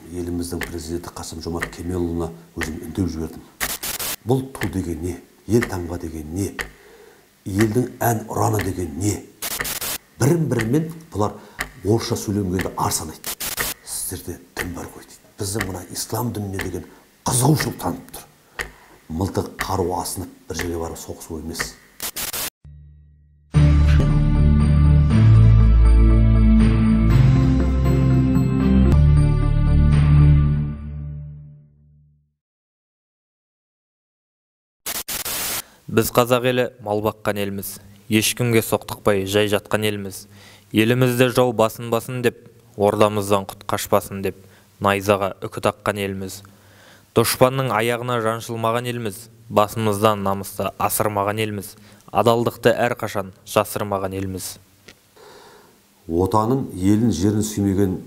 еліміздің президенті Қасым-Жомарт Кемелұлына өзім үндеу жібердім. Бұл ту деген не? Ел таңба деген не? Елдің ән ұраны деген не? Бірін-бірімен бұлар орысша сөйлемегенде ар санайды. Сіздерде дін бар ғой дейді. Біздің мына ислам дініне деген қызығушылық танып тұр. Мылтық қару асынып бір жерге барып соғысу емес. Біз қазақ елі мал баққан елміз. Ешкімге соқтықпай жай жатқан елміз. Елімізде жау басын деп, ордамыздан құт қашпасын деп, найзаға үкі таққан елміз. Дұшпанның аяғына жаншылмаған елміз. Басымыздан намысты асырмаған елміз. Адалдықты әрқашан жасырмаған елміз. Отанын, елін, жерін сүймеген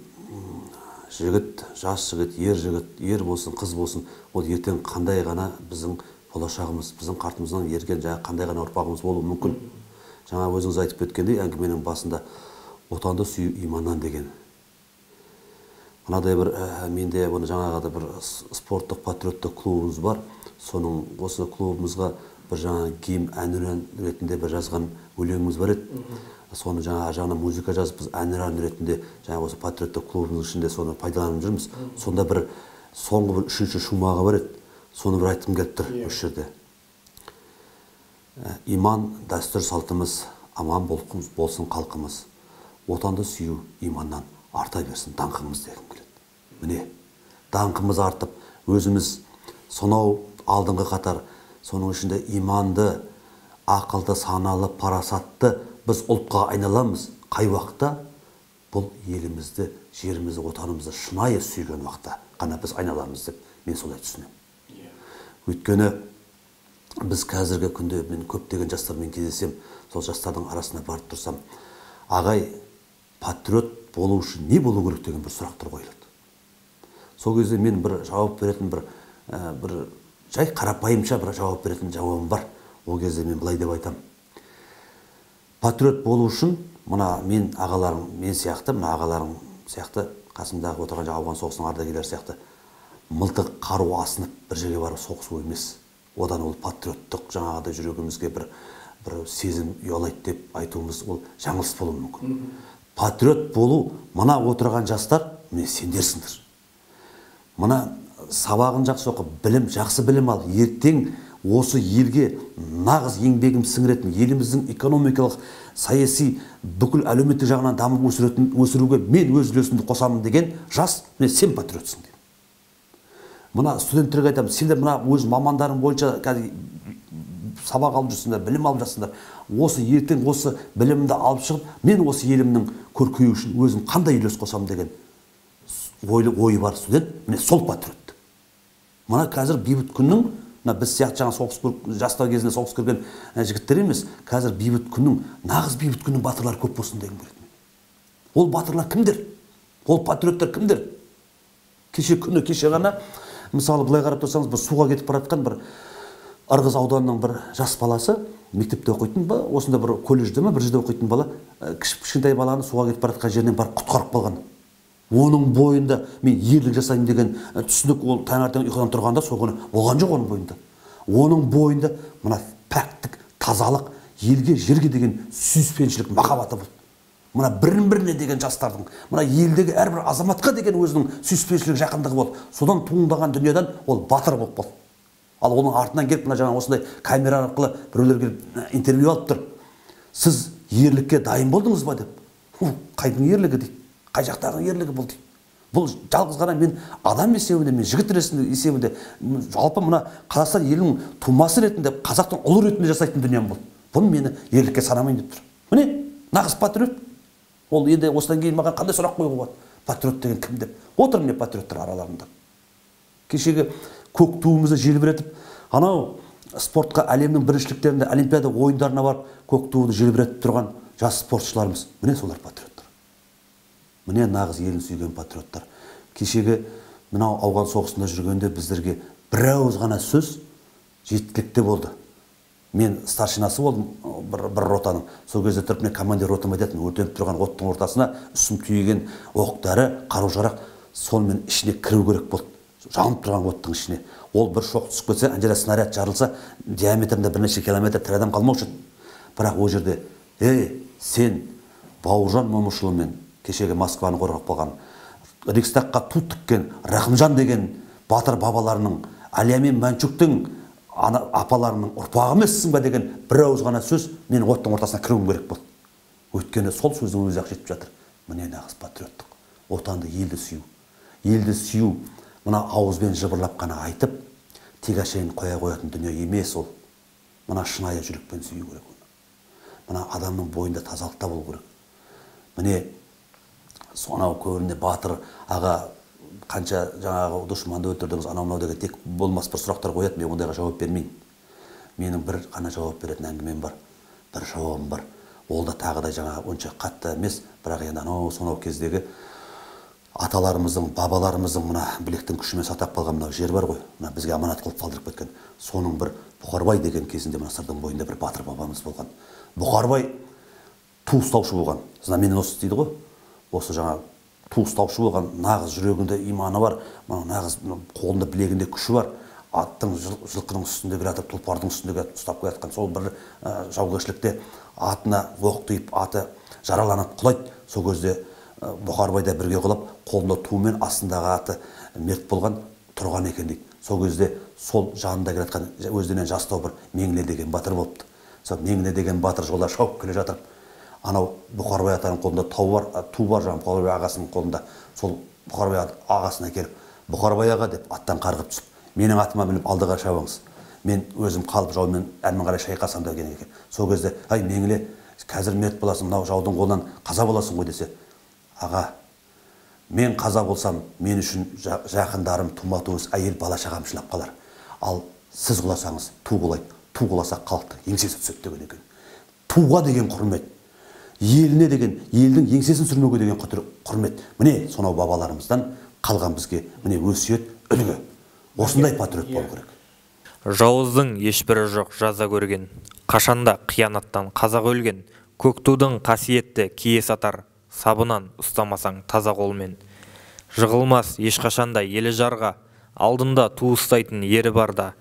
жігіт, жас жігіт, ер болсын, қыз болсын, ол ертең қандай ғана біздің болашағымыз, біздің қартымыздан ерген қандай ғана ұрпағымыз болуы мүмкін. Жаңа өзіңіз айтып кеткендей, әңгіменің басында отанды сүю иманнан деген. Мынадай бір менде жаңағыда бір спорттық патриоттық клубымыз бар. Соның осы клубымызға бір жаңа гимн әнұран ретінде бір жазған өлеңіміз бар еді. Соны жаңа музыка жазып, біз әнұран ретінде жаңа осы патриоттық клубымыз ішінде соны пайдаланып жүрміз. Сонда бір соңғы бір үшінші шумағы бар еді. Соны бір айтқым келіп тұр осы жерде. Иман, дәстүр салтымыз, аман болсын халқымыз. Отанды сүю иманнан арта берсін даңқымыз дегім келеді. Міне, даңқымыз артып, өзіміз сонау алдыңғы қатар, соның ішінде иманды, ақылды, саналы, парасатты біз ұлтқа айналамыз. Қай уақытта? Бұл елімізді, жерімізді, отанымызды шынайы сүйген уақытта ғана біз айналамыз деп мен солай түсінемін. Өйткені біз қазіргі күнде мен көптеген жастармен кездесем, сол жастардың арасына барып тұрсам, ағай, патриот болу үшін не болу керек деген бір сұрақтар қойылады. Сол кезде мен бір жауап беретін бір жай қарапайымша бір жауап беретін жауабым бар. Ол кезде мен былай деп айтам. Патриот болу үшін, мына мен ағаларым, мен сияқты, мына ағаларым сияқты, қасымдағы отырған ауған соғысының ардагерлері сияқты, мылтық қару асынып бір жерге барып соғысу емес. Одан ол патриоттық жаңағыдай жүрегімізге бір сезім ұялайды деп айтуымыз ол жаңылыс болуы мүмкін. Патриот болу, мына отырған жастар, міне сендерсіңдер. Мына сабағын жақсы оқып, жақсы білім ал, ертең осы елге нағыз еңбегім сіңіретін, еліміздің экономикалық, саяси, бүкіл әлеуметтік жағынан дамып өсіруге мен өз үлесімді қосамын деген жас, міне сен патриотсың. Мына студенттерге айтамын, сендер мына өз мамандарың бойынша сабақ алып жүрсіңдер, білім алып жатсыңдар. Осы ертең осы білімді алып шығып, мен осы елімнің көркеюі үшін өзім қандай үлес қосамын деген ойы бар студент, міне сол патриот. Мына қазір бейбіт күннің, біз сияқты жаңа жастар кезінде соғыс көрген жігіттер емес, қазір бейбіт күннің, нағыз бейбіт күннің батырлары көп болсын деген көретін. Ол батырлар кімдер? Ол патриоттар кімдер? Кеше ғана мысалы, былай қарап тұрсаңыз, бір суға кетіп баратқан бір Ырғыз ауданының бір жас баласы, мектепте оқитын ба, осында бір колледжде ме, бір жерде оқитын бала, кішкентай баланы суға кетіп баратқан жерінен барып құтқарып қалған. Оның бойында мен ерлік жасаймын деген түсінік ол таңертең ұйқыдан тұрғанда соғыны болған жоқ оның бойында. Оның бойында мына пәктік, тазалық, елге, жерге деген сүйіспеншілік, махаббаты болды. Мына бірін-біріне деген жастардың, мына елдегі әрбір азаматқа деген өзінің сүйіспеншілік жақындығы болды. Содан туындаған дүниеден ол батыр болып болды. Ал оның артынан келіп, мына жаңа осындай камера арқылы біреулер келіп интервью алып тұр. Сіз ерлікке дайын болдыңыз ба деп. Қайдың ерлігі дейді. Қай жақтардың ерлігі бұл дейді. Бұл жалғыз ғана мен адам есебінде, мен жігіт есебінде, жалпы мына Қазақстан елінің тумасы ретінде, қазақтың ұлы ретінде жасайтын дүнием бұл. Бұны мені ерлікке санамайын деп тұр. Міне, нағыз патриот. Ол енді осыдан кейін маған қандай сұрақ қоюға болады? Патриот деген кім деп? Отыр міне патриоттар араларында. Кешегі көк туымызды желбіретіп, анау спортқа әлемнің біріншіліктерінде, олимпиада ойындарына барып, көк туды желбіретіп тұрған жас спортшыларымыз. Міне солар патриоттар. Міне нағыз елін сүйген патриоттар. Кешегі мынау ауған соғысында жүргенде біздерге бір ауыз ғана сөз жеткілікті болды. Мен старшинасы болдым бір ротаның. Сол кезде тұрып мен командир ротам айтатын, өртеніп тұрған оттың ортасына үстім түйеген оқ-дәрі, қару-жарақ сонымен ішіне кіру керек болды, жанып тұрған оттың ішіне. Ол бір шоқ түсіп кетсе, ана жерде снаряд жарылса, диаметрінде бірнеше километр тірі адам қалмаушы еді. Бірақ ол жерде, сен Бауыржан Момышұлы мен кешегі Москваны қорғап қалған, Рикстагқа ту тіккен Рахымжан деген батыр бабаларының, Әлия мен Мәншүктің апаларының ұрпағы емессің ба деген бір ауыз ғана сөз мен оттың ортасына кіруім керек болды. Өйткені сол сөздің өзі ақ жетіп жатыр. Міне нағыз патриоттық. Отанды, елді сүю. Елді сүю мына ауызбен жыбырлап қана айтып, тек әшейін қоя қоятын дүние емес ол. Мына шынайы жүрекпен сүю керек. Мына адамның бойында тазалықта болу керек. Міне сонау көріне батыр аға қанша жаңағы дұшманды өлтірдіңіз, анау деген тек болмас бір сұрақтар қояды, мен ондайға жауап бермеймін. Менің бір қана жауап беретін әңгімем бар, бір жауабым бар. Ол да тағыдай жаңағы онша қатты емес, бірақ енді анау сонау кездегі аталарымыздың, бабаларымыздың мына білектің күшімен сатап қалған мына жер бар ғой, мына бізге аманат қылып қалдырып кеткен. Соның бір Бұқарбай деген кезінде мына сырдың бойында бір батыр бабамыз болған. Бұқарбай ту ұстаушы болған. Знаменосец дейді ғой. Осы жаңа ту ұстаушы болған, нағыз жүрегінде иманы бар, нағыз қолында білегінде күші бар. Аттың жылқының үстінде келатып, тұлпардың үстінде ұстап келатқан сол бір жаугершілікте атына оқ тиіп, аты жараланып құлайды. Сол кезде Бұқарбайда бірге құлап, қолында туымен астындағы аты мерт болған тұрған екен дейді. Сол кезде сол жанында келатқан өздерінен жастау бір Меңле деген батыр болыпты. Сол Меңле деген батыр жолда шауып келе жатыр. Анау Бұқарбай атаның қолында ту бар, жаңағы Бұқарбай ағасының қолында. Сол Бұқарбай ағасына келіп, Бұқарбай аға деп аттан қарғып түсіп, менің атыма мініп алдыға шабыңыз. Мен өзім қалып жаумен әрмен қарай шайқасам деген екен. Сол кезде, ай Меңле, қазір мерт боласың, мынау жаудың қолынан қаза боласың ғой десе, аға, мен қаза болсам, мен үшін жақындарым тума-туыс әйел бала шағам шылап қалар. Ал сіз құласаңыз, ту құлайды. Ту құласа халықтың еңсесі түседі деген екен. Туға деген құрмет, еліне деген, елдің еңсесін сүрмеуге деген құрмет. Міне сонау бабаларымыздан қалған бізге міне өсиет, үлгі. Осындай патриот болу керек. Жауыздың ешбірі жоқ жаза көрген, қашанда қиянаттан қазақ өлген, көк тудың қасиетті кие сатар, сабынан ұстамасаң таза қолмен. Жығылмас ешқашанда елі жарға, алдында ту ұстайтын ері барда,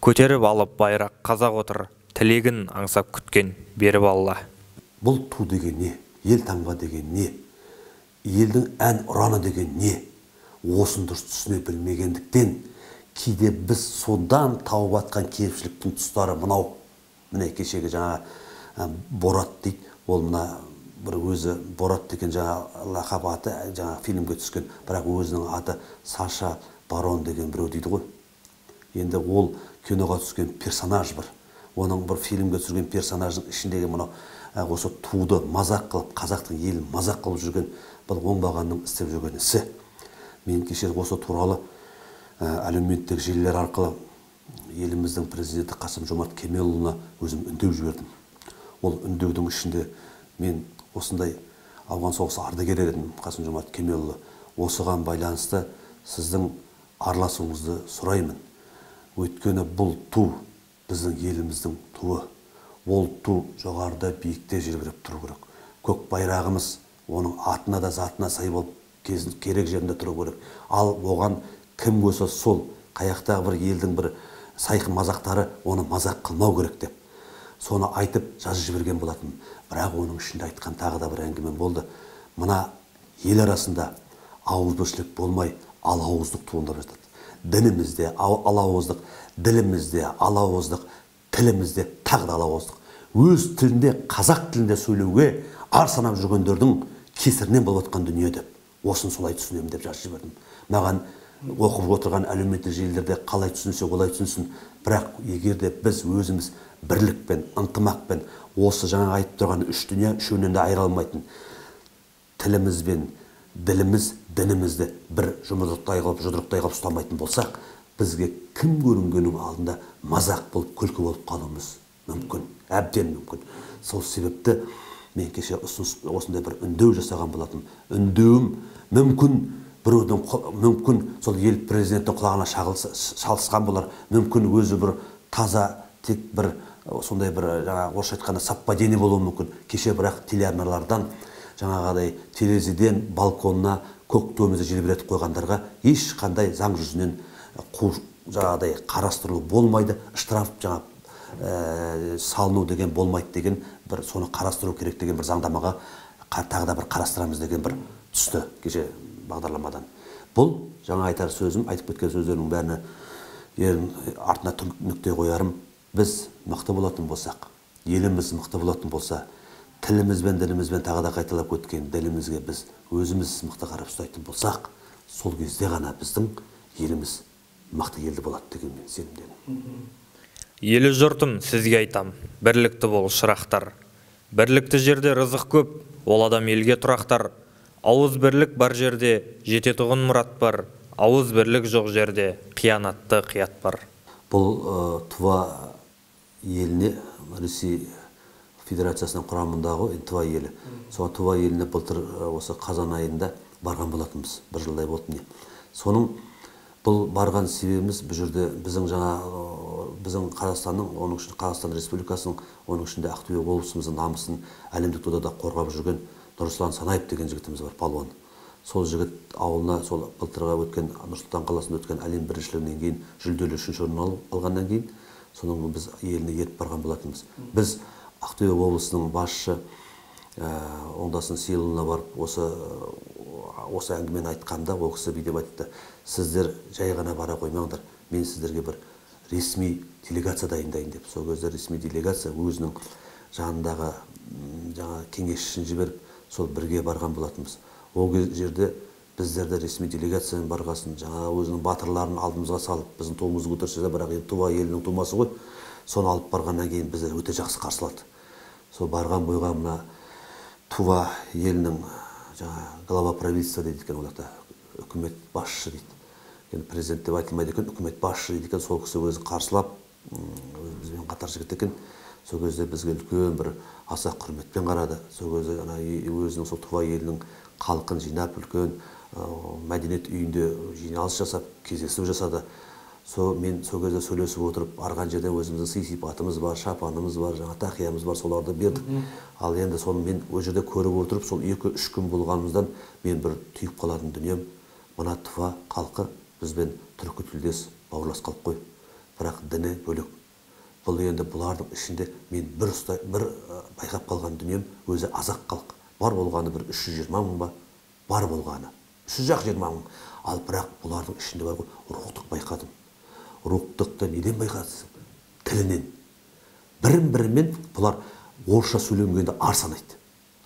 көтеріп алып байрақ қазақ отыр, тілегін аңсап күткен беріп алла. Бұл ту деген не? Ел таңба деген не? Елдің ән ұраны деген не? Осын дұрыс түсіне білмегендіктен, кейде біз содан тауып атқан кемшіліктің тұстары мынау. Міне кешегі жаңа Борат дейді, ол мына бір өзі Борат деген жаңа лақап аты жаңа фильмге түскен, бірақ өзінің аты Саша Барон деген біреу дейді ғой. Енді ол киноға түскен персонаж бір. Оның бір фильмге түсірген персонаждың ішіндегі мынау осы туды мазақ қылып, қазақтың елін мазақ қылып жүрген бұл оңбағанның істеп жүрген ісі. Мен кеше осы туралы әлеуметтік желілер арқылы еліміздің президенті Қасым-Жомарт Кемелұлына өзім үндеу жібердім. Ол үндеудің ішінде мен осындай ауған соғысы ардагері едім, Қасым-Жомарт Кемелұлы. Осыған байланысты сіздің араласуыңызды сұраймын. Өйткені бұл ту біздің еліміздің туы. Ол ту жоғарыда биікте желбіреп тұру керек. Көк байрағымыз оның атына да затына сай болып керек жерінде тұру керек. Ал оған кім болса сол қаяқтағы бір елдің бір сайқын мазақтары оны мазақ қылмау керек деп. Соны айтып жазып жіберген болатын. Бірақ оның ішінде айтқан тағы да бір әңгімем болды. Мына ел арасында ауызбіршілік болмай алауыздық туындап жатады. Дінімізде алауыздық, ділімізде алауыздық, тілімізде тағы да алауыздық. Өз тілінде, қазақ тілінде сөйлеуге ар санап жүргендердің кесірінен болып отқан дүние деп. Осын солай түсінемін деп жазып жібердім. Маған оқып отырған әлеуметтік желілерде қалай түсінсе, олай түсінсін. Бірақ егер де біз өзіміз бірлікпен, ынтымақпен осы жаңа айтып тұрған үш дүние үшеуінен де айыра алмайтын тілімізбен, діліміз, дінімізді бір жұдырықтай қылып ұстамайтын болсақ, бізге кім көрінгеннің алдында мазақ болып, күлкі болып қалуымыз мүмкін, әбден мүмкін. Сол себепті мен кеше осындай бір үндеу жасаған болатын. Үндеуім мүмкін сол ел президенттің құлағына шалысқан болар, мүмкін өзі бір таза, тек бір сондай бір орысша айтқанда совпадение болуы мүмкін. Кеше бірақ телеарналардан жаңағыдай терезеден балконына көк туымызды желбіретіп қойғандарға ешқандай заң жүзінен жаңағыдай қарастырылу болмайды, штраф салыну деген болмайды деген бір соны қарастыру керек деген бір заңдамаға тағы да бір қарастырамыз деген бір түсті кеше бағдарламадан. Бұл жаңа айтар сөзім, айтып кеткен сөздерінің бәріне артына нүкте қоярым. Біз мықты болатын болсақ, еліміз мықты болатын болса, тілімізбен, ділімізбен тағы да қайталап өткен ділімізге біз өзіміз мықты қарап ұстайтын болсақ, сол кезде ғана біздің еліміз мықты елді болады деген мен сенімдемін. Елі жұртым, сізге айтам, бірлікті бол шырақтар. Бірлікті жерде рызық көп, ол адам елге тұрақтар. Ауыз бірлік бар жерде жететұғын мұрат бар. Ауыз бірлік жоқ жерде қиянатты қият бар. Бұл Тува еліне, Ресей Федерациясының құрамындағы Тува елі. Сол Тува еліне былтыр осы қазан айында барған болатынбыз, бір жылдай болды не. Соның бұл барған себебіміз бұл жерде біздің Қазақстанның, оның ішінде Қазақстан Республикасының, оның ішінде Ақтөбе облысымыздың намысын әлемдік додада қорғап жүрген Нұрсұлтан Санаев деген жігітіміз бар, палуан. Сол жігіт ауылына сол былтырға өткен Нұрсұлтан қаласында өткен әлем біріншілігінен кейін жүлделі 3-ші орын алғаннан кейін соның біз еліне ертіп барған болатынбыз. Біз Ақтөбе облысының басшы Оңдасын Сейілұлына барып осы әңгімені айтқанда ол кісі бүйтіп айтты: сіздер жай ғана бара қоймаңдар, мен сіздерге бір ресми делегация дайындайын деп. Сол кезде ресми делегация өзінің жанындағы кеңесшісін жіберіп, сол бірге барған болатынбыз. Ол жерде біздерді ресми делегациямен барғасын, өзінің батырларын алдымызға салып, біздің туымызды көтерсе де, бірақ Тува елінің тумасы ғой, соны алып барғаннан кейін бізді өте жақсы қарсылады. Сол барған бойға мына Тува елінің глава правительства дейді екен, оларда үкімет басшысы дейді. Президент деп айтылмайды екен, үкімет басшысы дейді екен. Сол кісі өзі қарсылап, бізбен қатар жігіт екен. Сол кезде бізге үлкен бір аса құрметпен қарады. Сол кезде өзінің сол Тува елінің халқын жинап, үлкен мәдениет үйінде жиналыс жасап, кездесу жасады. Мен сол кезде сөйлесіп отырып, арған жерде өзіміздің сый-сипатымыз бар, шапанымыз бар, тақиямыз бар, соларды бердік. Ал енді соны мен ол жерде көріп отырып, сол 2-3 күн болғанымыздан мен бір түйіп қалатын дүнием, мына Тува халқы бізбен түркі тілдес бауырлас халық қой, бірақ діні бөлек. Бұл енді бұлардың ішінде мен бір байқап қалған дүнием, өзі азақ халық. Бар болғаны бір 320 мың ба, бар болғаны 320 мың. Ал бірақ бұлардың ішінде бар ғой, рухтық байқадым. Рухтықты неден байқадысың? Тілінен. Бірін-бірімен бұлар орысша сөйлемегенде ар санайды.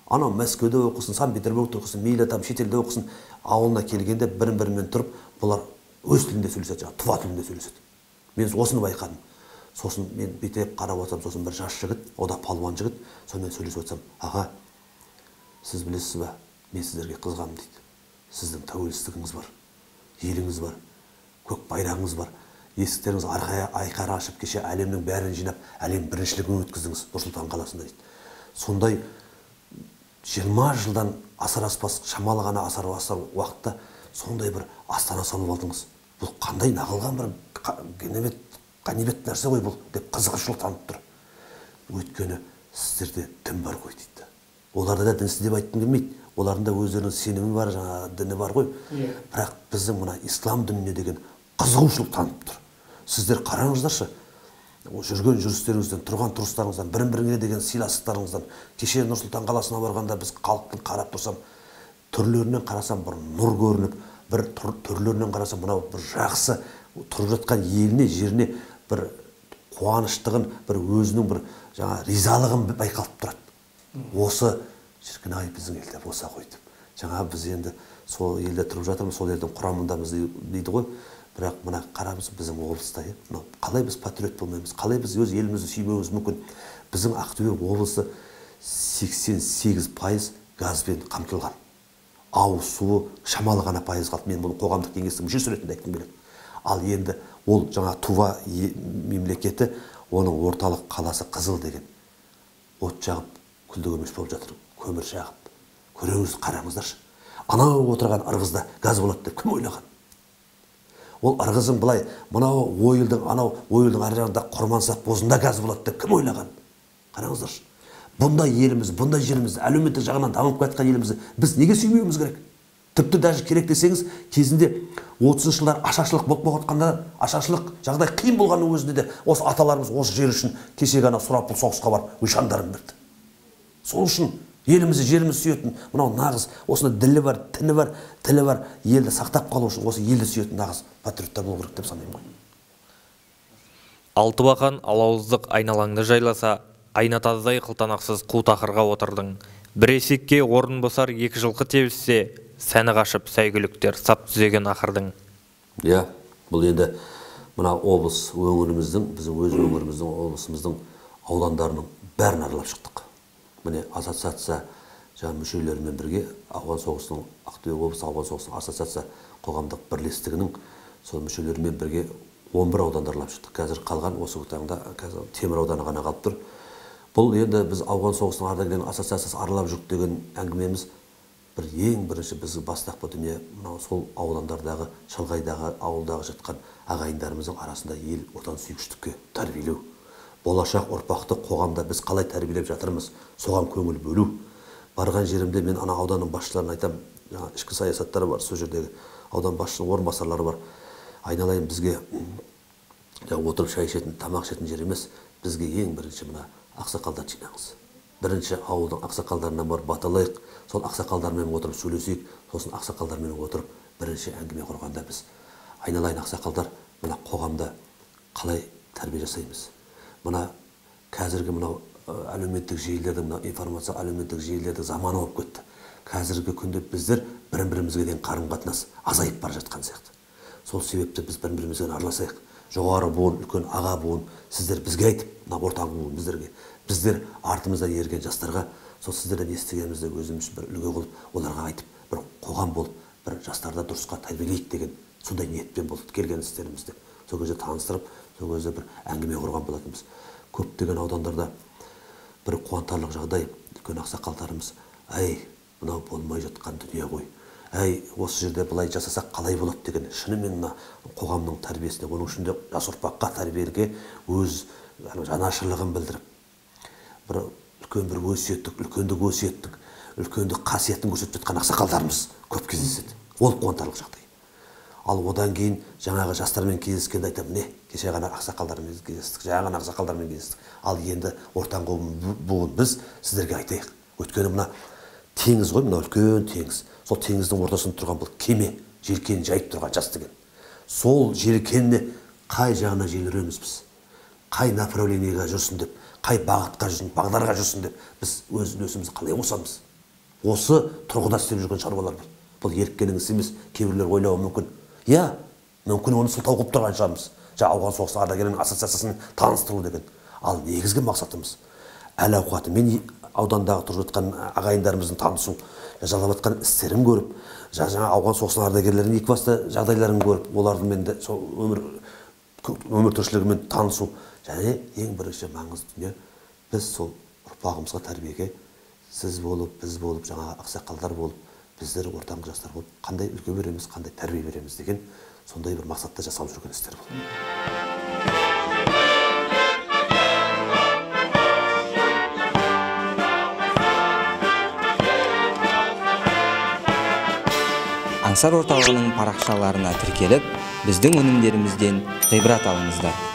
Анау Мәскеуде оқысын, Санкт-Петербургте оқысын, мейлі там шетелде оқысын, ауылына келгенде бірін-бірімен тұрып, бұлар өз тілінде сөйлеседі, Тува тілінде сөйлеседі. Мен осыны байқадым. Сосын мен бетеп қарап отырсам, сосын бір жас жігіт, о да палуан жігіт, сонымен сөйлесіп отырсам: аға, сіз білесіз ба, мен сіздерге қызғамын дейді. Сіздің тәуелсіздігіңіз бар, еліңіз бар, көк байрағыңыз бар. Есіктеріңіз айқара ашып, кеше әлемнің бәрін жинап, әлем біріншілігін өткіздіңіз Нұрсұлтан қаласында дейді. Сондай 20 жылдан асар аспас, шамалы ғана асар уақытта сондай бір астана салып алдыңыз. Бұл қандай нағылған бір ғанибет нәрсе ғой бұл деп қызығушылық танытып тұр. Өйткені сіздерде дін бар ғой дейді. Оларда да дінсіз деп айтқым келмейді. Олардың да өздерінің сенімі бар, діні бар ғой. Бірақ біздің мына ислам дініне деген қызығушылық танытып тұр. Сіздер қараңыздаршы, жүрген жүрістеріңізден, тұрған тұрыстарыңыздан, бірін-біріңе деген сыйластықтарыңыздан, кеше Нұрсұлтан қаласына барғанда біз халықтың қарап тұрсам, түрлерінен қарасам бір нұр көрініп, бір түрлерінен қарасам мынау бір жақсы тұрып жатқан еліне, жеріне бір қуаныштығын, бір өзінің бір ризалығын байқалып тұрады. Осы шіркін-ай, біздің елде болса ғой деп. Біз енді сол елде тұрып жатырмыз, сол елдің құрамындамыз дейді ғой. Бірақ мына қарамыз біздің облыста, қалай біз патриот болмаймыз, қалай біз өз елімізді сүймеуіміз мүмкін. Біздің Ақтөбе облысы 88% газбен қамтылған. Ауыз суы шамалы ғана пайыз қалды. Мен бұл қоғамдық кеңестің мүшесі ретінде айтқым келеді. Ал енді ол Тува мемлекеті, оның орталық қаласы Қызыл деген. От жағып, күлді-көмеш болып жатыр, көмір жағып. Көріңіз, қараңыздаршы. Анау отырған ырғызда газ болады деп кім ойлаған? Ол ырғызың былай, мынау ойылдың ар жағында Құрмансақ бозында газ болады деп кім ойлаған? Қараңыздаршы. Бұндай еліміз, бұндай жеріміз, әлеуметтік жағынан дамып кеткен елімізді біз неге сүймеуіміз керек? Тіпті даже керек десеңіз, кезінде 30 жылдар ашаршылық болып жатқанда, ашаршылық жағдай қиын болғанның өзінде де осы аталарымыз осы жер үшін кешегі ана сұрапыл соғысқа барып өшандарын берді. Сол үшін елімізді жеріміз сүйетін, мынау нағыз осында ділі бар, тіні бар, тілі бар, елді сақтап қалу үшін осы елді сүйетін нағыз патриоттар болу керек деп санаймын ғой. Алтыбақан алауыздық айналаңды жайласа, айнатаздай қылтанақсыз қу тақырға отырдың. Бір есекке орын босар 2 жылқы тебіссе, сәні қашып сәйгүліктер сап түзеген ақырдың. Иә, бұл енді мына облыс өңіріміздің, біздің өз өңіріміздің, облысымыздың аудандарының бәрін аралап шықтық. Міне ассоциация жаңа мүшелерімен бірге ауған соғысының, Ақтөбе облысы ауған соғысының ассоциация қоғамдық бірлестігінің сол мүшелерімен бірге 11 ауданды аралап шықтық. Қазір қалған осы таңда Темір ауданы ғана қалып тұр. Бұл енді біз ауған соғысының ардагерлерінің ассоциациясы аралап жүрдік деген әңгімеміз ең бірінші бізді бастапқы дүние мынау сол аудандардағы, шалғайдағы, ауылдағы жатқан ағайындарымыздың арасында ел отан сүйгіштікке тәрбиелеу. Болашақ ұрпақты қоғамда біз қалай тәрбиелеп жатырмыз, соған көңіл бөлу. Барған жерімде мен ана ауданның басшыларына айтам, ішкі саясаттары бар, сол жердегі аудан басшының орынбасарлары бар. Айналайын, бізге отырып шай ішетін, тамақ ішетін жер емес, бізге ең бірінші мына ақсақалдар жинаңыз. Бірінші ауылдың ақсақалдарынан бар баталайық, сол ақсақалдармен отырып сөйлесейік, сосын ақсақалдармен отырып бірінші әңгіме құрғанда біз айналайын ақсақалдар, мына қоғамда қалай тәрбие жасаймыз. Мына қазіргі мынау әлеуметтік желілердің, мына информация әлеуметтік желілердің заманы болып кетті. Қазіргі күнде біздер бір-бірімізге деген қарым-қатынас азайып бара жатқан сияқты. Сол себепті біз бір-бірімізбен араласайық. Жоғары буын, үлкен аға буын, сіздер бізге айтып, мына ортаңғы буын біздерге. Біздер артымыздан ерген жастарға, сол сіздерден естігенімізді өзіміз бір үлгі қылып, оларға айтып, бір қоғам болып, бір жастарды дұрысқа тәрбиелейік деген сондай ниетпен болды келген істерімізді. Сол кезде таныстырып, сол кезде бір әңгіме құрған болатынбыз. Көптеген аудандарда бір қуантарлық жағдай, үлкен ақсақалдарымыз, әй, мынау болмай жатқан дүние ғой. Әй, осы жерде былай жасасақ қалай болады деген шынымен мына қоғамның тәрбиесіне, оның ішінде жас ұрпаққа тәрбиеге өз жанашырлығын білдіріп, бір үлкен бір өсиеттік, үлкендік өсиеттік, үлкендік қасиетін көрсетіп жатқан ақсақалдарымыз көп кездеседі. Ол қуантарлық жағдай. Ал одан кейін жаңағы жастармен кездескенде айтамын, не, кеше ғана ақсақалдармен кездестік, жаңа ғана ақсақалдармен кездестік. Ал енді ортаңғы буын біз сіздерге айтайық. Өйткені мына теңіз ғой, мына үлкен теңіз. Сол теңіздің ортасында тұрған бұл кеме, желкені жайып тұрған жас деген. Сол желкеніне қай жағына желіреміз біз? Қай направлениеге жүрсін деп, қай бағытқа жүрсін, бағдарға жүрсін деп, біз өз үлесімізді қалай қосамыз? Осы тұрғыда істеп жүрген шаруалар бұл. Бұл еріккеннің ісі емес, кейбіреулер ойлауы мүмкін. Иә, мүмкін оны сылтау қылып тұрған шығармыз. Ауған соғысы ардагерлерінің ассоциациясын таныстыру деген. Ал негізгі мақсатымыз әл ауқаты. Мен аудандағы тұрып жатқан ағайындарымыздың танысу, жасап жатқан істерін көріп, жаңа ауған соғысының ардагерлерінің екібасты жағдайларын көріп, олардың мен де сол өмір тіршілігімен танысу. Және ең бірінші маңызды дүние, біз сол ұрпағымызға тәрбиеге сіз болып, біз болып, жаңа ақсақалдар болып, біздер ортаңғы жастар болып, қандай үлгі береміз, қандай тәрбие береміз деген сондай бір мақсатта жасалып жүрген істер бұл. Аңсар орталығының парақшаларына тіркеліп, біздің өнімдерімізден ғибрат алыңыздар.